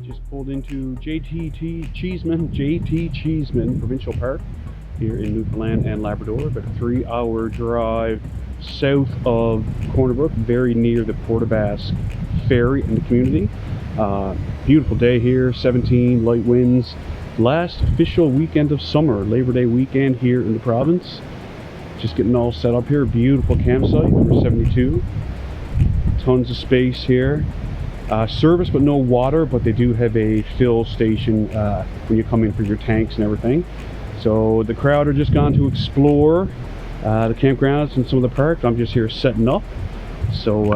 Just pulled into JT Cheeseman Provincial Park here in Newfoundland and Labrador, about a 3-hour drive south of Corner Brook, very near the Port aux Basques ferry in the community. Beautiful day here, 17 light winds. Last official weekend of summer, Labor Day weekend here in the province. Just getting all set up here. Beautiful campsite, number 72. Tons of space here. Service but no water, but they do have a fill station when you come in for your tanks and everything. So the crowd are just gone to explore the campgrounds and some of the parks. I'm just here setting up. So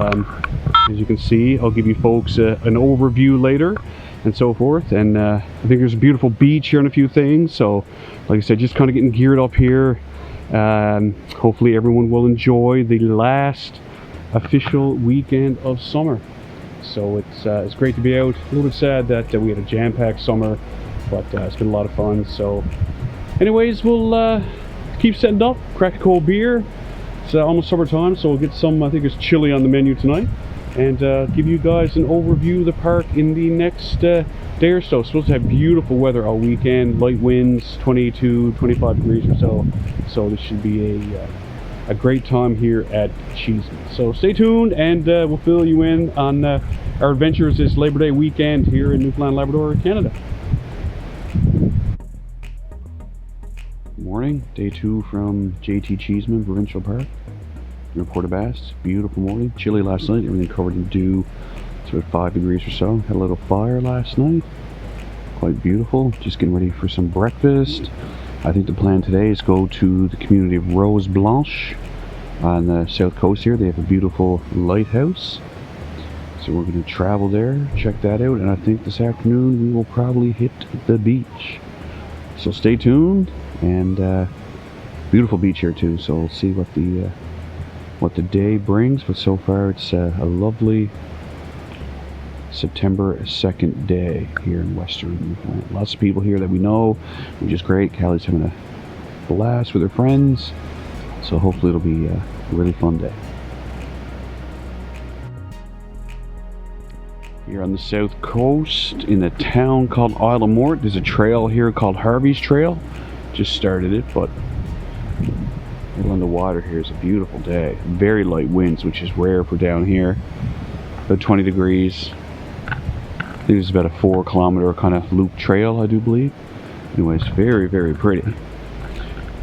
as you can see, I'll give you folks an overview later and so forth. And I think there's a beautiful beach here and a few things. So like I said, just kind of getting geared up here. Hopefully everyone will enjoy the last official weekend of summer. So it's great to be out. A little bit sad that we had a jam-packed summer, but it's been a lot of fun. So anyways, we'll keep setting up, crack a cold beer. It's almost summertime, so we'll get some, I think it's chili on the menu tonight, and give you guys an overview of the park in the next day or so. It's supposed to have beautiful weather all weekend, light winds, 22, 25 degrees or so. So this should be a great time here at Cheeseman. So stay tuned, and we'll fill you in on our adventures this Labor Day weekend here in Newfoundland, Labrador, Canada. Good morning, day 2 from JT Cheeseman Provincial Park near Port aux Basques. Beautiful morning, chilly last night, everything covered in dew. It's about 5 degrees or so. Had a little fire last night, quite beautiful. Just getting ready for some breakfast. I think the plan today is go to the community of Blanche on the south coast here. They have a beautiful lighthouse. So we're going to travel there, check that out, and I think this afternoon we will probably hit the beach. So stay tuned, and beautiful beach here too. So we'll see what the day brings. But so far it's a lovely September 2nd day here in Western Newfoundland. Lots of people here that we know, which is great. Callie's having a blast with her friends, so hopefully it'll be a really fun day. Here on the south coast in a town called Isle of Mort, there's a trail here called Harvey's Trail. Just started it, but on the water here is a beautiful day. Very light winds, which is rare for down here. About 20 degrees. I think it's about a 4-kilometer kind of loop trail, I do believe. Anyways, very, very pretty.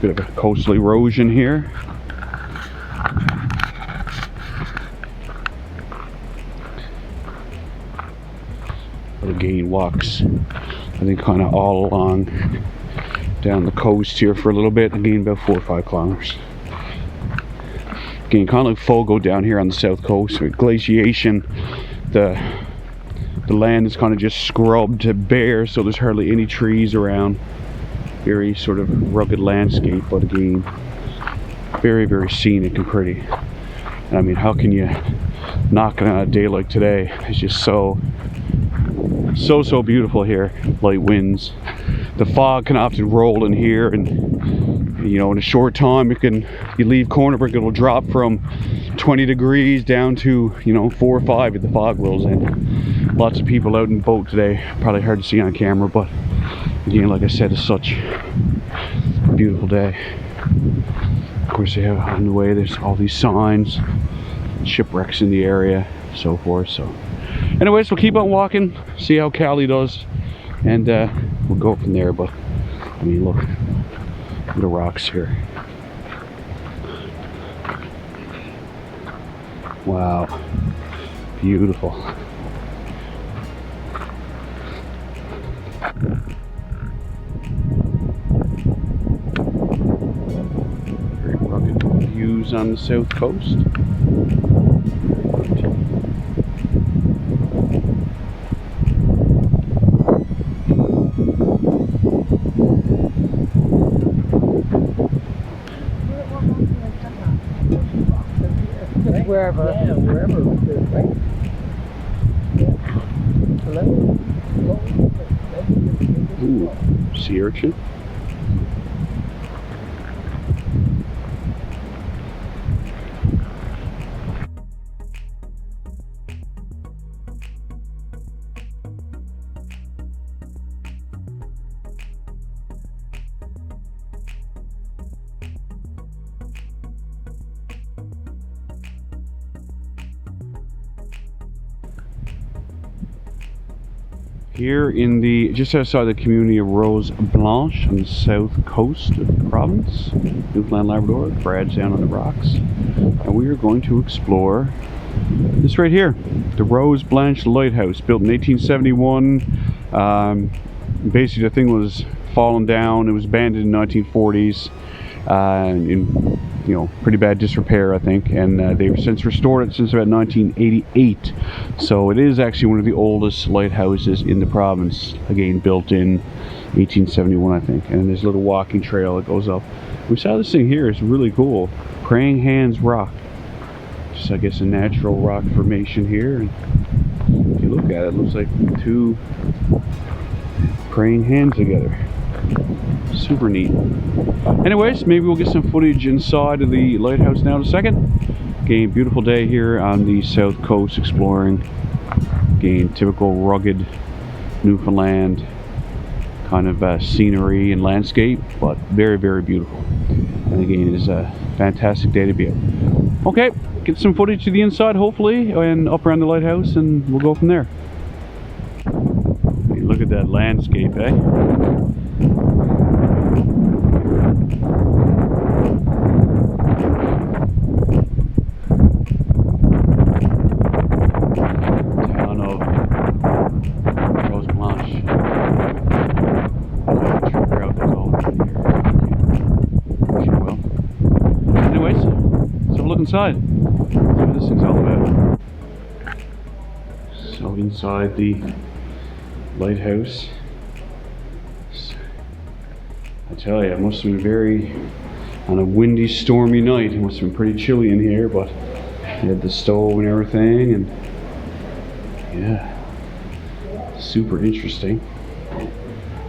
Bit of a coastal erosion here. But again, walks, I think, kind of all along down the coast here for a little bit. Again, about 4 or 5 kilometers. Again, kind of like Fogo down here on the south coast with glaciation. The land is kind of just scrubbed to bare, so there's hardly any trees around. Very sort of rugged landscape, but again, very, very scenic and pretty. And I mean, how can you knock it on a day like today? It's just so beautiful here. Light winds. The fog can often roll in here, and you know, in a short time you leave Corner Brook, it'll drop from 20 degrees down to, you know, 4 or 5 if the fog rolls in. Lots of people out in the boat today. Probably hard to see on camera, but again, like I said, it's such a beautiful day. Of course, they have on the way, there's all these signs, shipwrecks in the area, so forth. So anyways, we'll keep on walking, see how Callie does, and we'll go from there. But I mean, look at the rocks here. Wow, beautiful. Very rugged views on the south coast. Wherever. Yeah, wherever. Right? Hello? Ooh, sea urchin. Here in the, just outside the community of Blanche on the south coast of the province, Newfoundland and Labrador. Brad's down on the rocks. And we are going to explore this right here, the Blanche lighthouse, built in 1871. Basically the thing was fallen down. It was abandoned in the 1940s, in pretty bad disrepair, I think, and they've since restored it since about 1988. So it is actually one of the oldest lighthouses in the province, again built in 1871, I think. And there's a little walking trail that goes up. We saw this thing here. It's really cool. Praying Hands Rock. Just, I guess, a natural rock formation here. And if you look at it, it looks like two praying hands together. Super neat. Anyways, maybe we'll get some footage inside of the lighthouse now in a second. Again, beautiful day here on the south coast exploring. Again, typical rugged Newfoundland kind of scenery and landscape, but very, very beautiful. And again, it is a fantastic day to be out. Okay, get some footage to the inside hopefully, and up around the lighthouse, and we'll go from there. Hey, look at that landscape, eh? Inside. See what this thing's all about. So inside the lighthouse, I tell you, it must have been on a windy, stormy night, it must have been pretty chilly in here, but they had the stove and everything, and yeah, super interesting.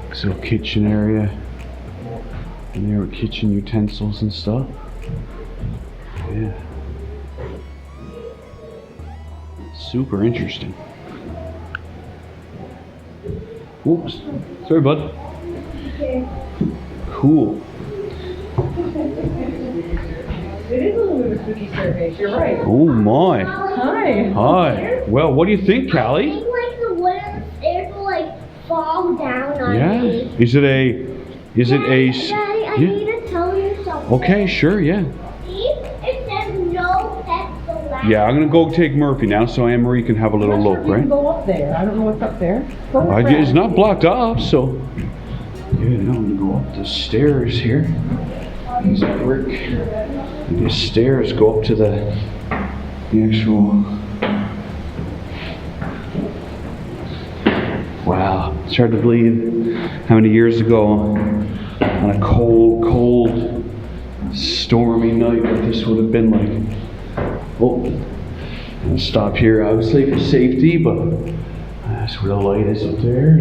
This little kitchen area, and there were kitchen utensils and stuff. Yeah. Super interesting. Whoops. Sorry, bud. Cool. It is a little bit of a spooky staircase, you're right. Oh my. Hi. Hi. Well, what do you think, Callie? I think like the wooden stairs will like fall down on me. Is it a Daddy, I need to tell you something. Okay, sure, yeah. See? It says no pets allowed. Yeah, I'm gonna go take Murphy now so Anne Marie can have a little look, You right? can go up there. I don't know what's up there. Go with It's Brad. not blocked off, so yeah, now I'm gonna go up the stairs here. These brick, these stairs go up to the actual. Wow, it's hard to believe how many years ago, on a cold, stormy night, what this would have been like. Oh, I'll stop here obviously for safety, but that's where the light is up there.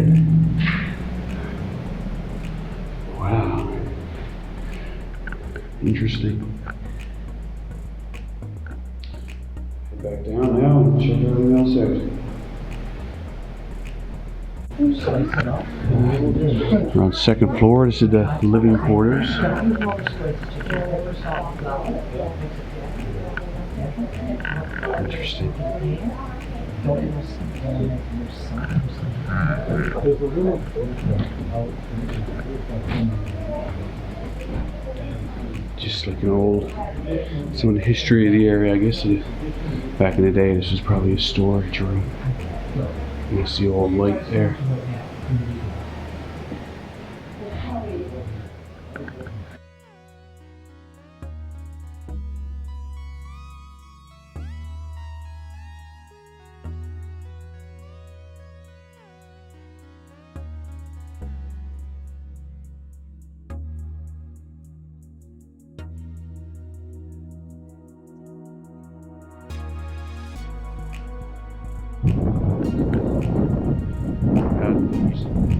Wow, interesting. Head back down now and check everything else out. We're on second floor. This is the living quarters. Interesting. Just like an old, some of the history of the area, I guess. Back in the day, this was probably a storage room. You see all the light there.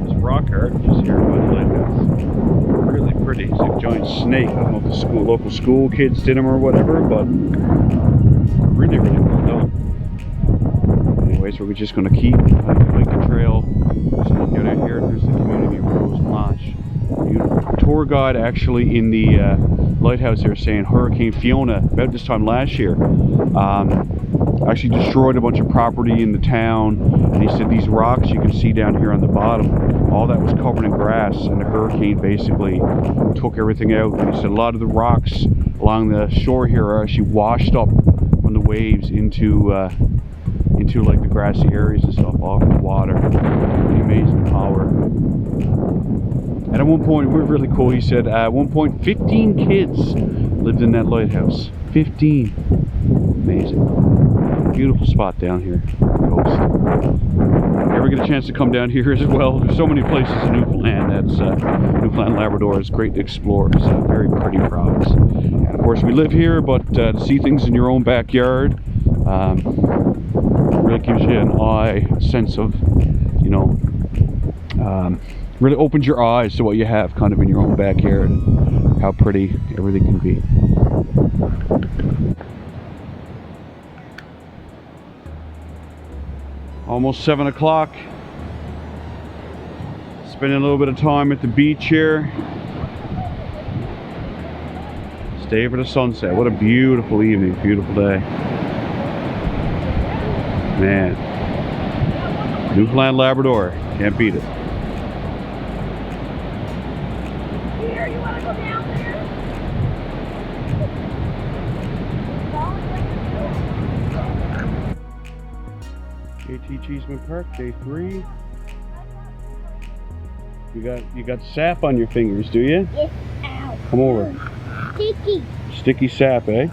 This rock art just here by the lighthouse. Really pretty. It's like a giant snake. I don't know if the local school kids did them or whatever, but really, really well done. Anyways, we're just going to keep hiking the trail. Just look out here. There's the community of Blanche. Beautiful. Tour guide actually in the lighthouse there saying Hurricane Fiona about this time last year actually destroyed a bunch of property in the town. And he said these rocks you can see down here on the bottom, all that was covered in grass, and the hurricane basically took everything out. And he said a lot of the rocks along the shore here are actually washed up from the waves into like the grassy areas and stuff off the water. Pretty amazing power. And at one point, we're really cool. He said at one point 15 kids lived in that lighthouse. 15. Amazing. Beautiful spot down here on the coast. Ever get a chance to come down here as well? There's so many places in Newfoundland. That's Newfoundland and Labrador is great to explore. It's a very pretty province. And of course, we live here, but to see things in your own backyard really gives you a sense of, you know, really opens your eyes to what you have kind of in your own backyard and how pretty everything can be. Almost 7 o'clock. Spending a little bit of time at the beach here. Stay for the sunset. What a beautiful evening, beautiful day. Man, Newfoundland, Labrador, can't beat it. Here, you want to go down there? JT Cheeseman Park, day 3. You got sap on your fingers, do you? Yes. Ow. Come over. Sticky. Sticky sap, eh?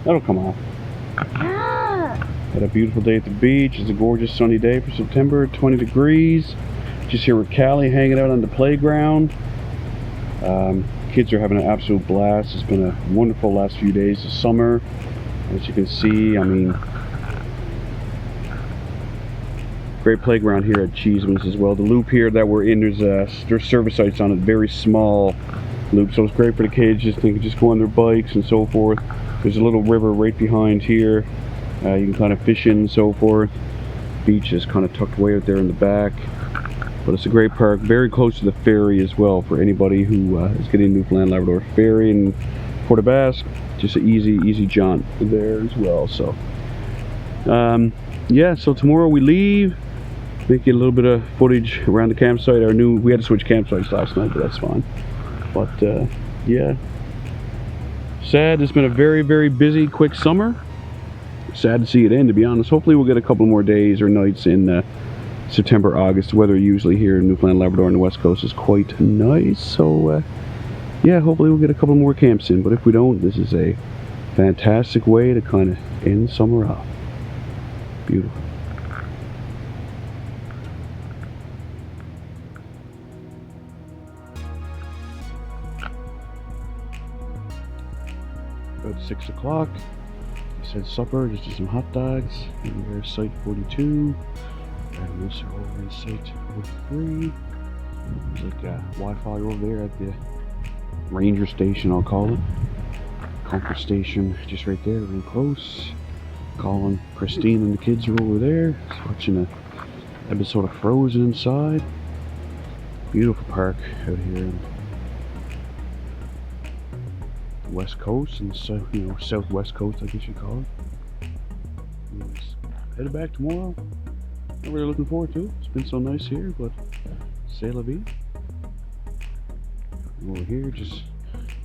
That'll come off. Had a beautiful day at the beach. It's a gorgeous sunny day for September, 20 degrees. Just here with Callie hanging out on the playground. Kids are having an absolute blast. It's been a wonderful last few days of summer. As you can see, I mean, great playground here at Cheeseman's as well. The loop here that we're in, there's service sites on it, very small loop, so it's great for the kids. They can just go on their bikes and so forth. There's a little river right behind here. You can kind of fish in and so forth. Beach is kind of tucked way out there in the back. But it's a great park, very close to the ferry as well for anybody who is getting Newfoundland Labrador ferry in Port aux Basques. Just an easy jaunt there as well. So yeah, so tomorrow we leave. Make you a little bit of footage around the campsite. We had to switch campsites last night, but that's fine. But yeah, sad. It's been a very busy, quick summer. Sad to see it end, to be honest. Hopefully we'll get a couple more days or nights in September, August. The weather usually here in Newfoundland, Labrador on the west coast is quite nice. So yeah, hopefully we'll get a couple more camps in. But if we don't, this is a fantastic way to kind of end summer off. Beautiful. About 6 o'clock. Said supper, just do some hot dogs. And there's site 42. And we're also over in site 43. There's like Wi-Fi over there at the ranger station, I'll call it. Comfort station just right there, real close. Colin, Christine, and the kids are over there. Just watching an episode of Frozen inside. Beautiful park out here in the west coast and so, you know, southwest coast, I guess you call it. Anyways, headed back tomorrow. Not really looking forward to it. It's been so nice here, but c'est la vie. Over here, just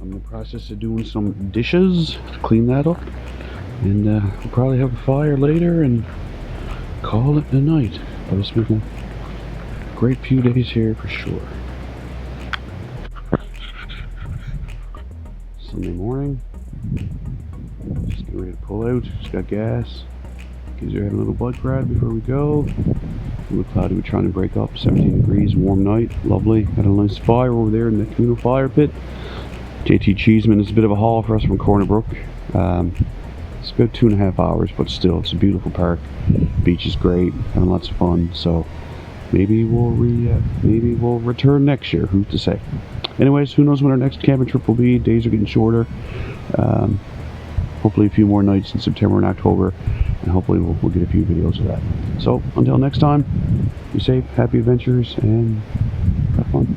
I'm in the process of doing some dishes to clean that up, and we'll probably have a fire later and call it a night. But it's been a great few days here for sure. Sunday morning, just getting ready to pull out. Just got gas. Kids are having a little bike ride before we go. A little cloudy, we're trying to break up. 17 degrees, warm night, lovely. Got a nice fire over there in the communal fire pit. JT Cheeseman is a bit of a haul for us from Corner Brook. It's about 2.5 hours, but still, it's a beautiful park. Beach is great, having lots of fun. So maybe we'll return next year. Who's to say? Anyways, who knows when our next camping trip will be? Days are getting shorter. Hopefully a few more nights in September and October, and hopefully we'll get a few videos of that. So until next time, be safe, happy adventures, and have fun.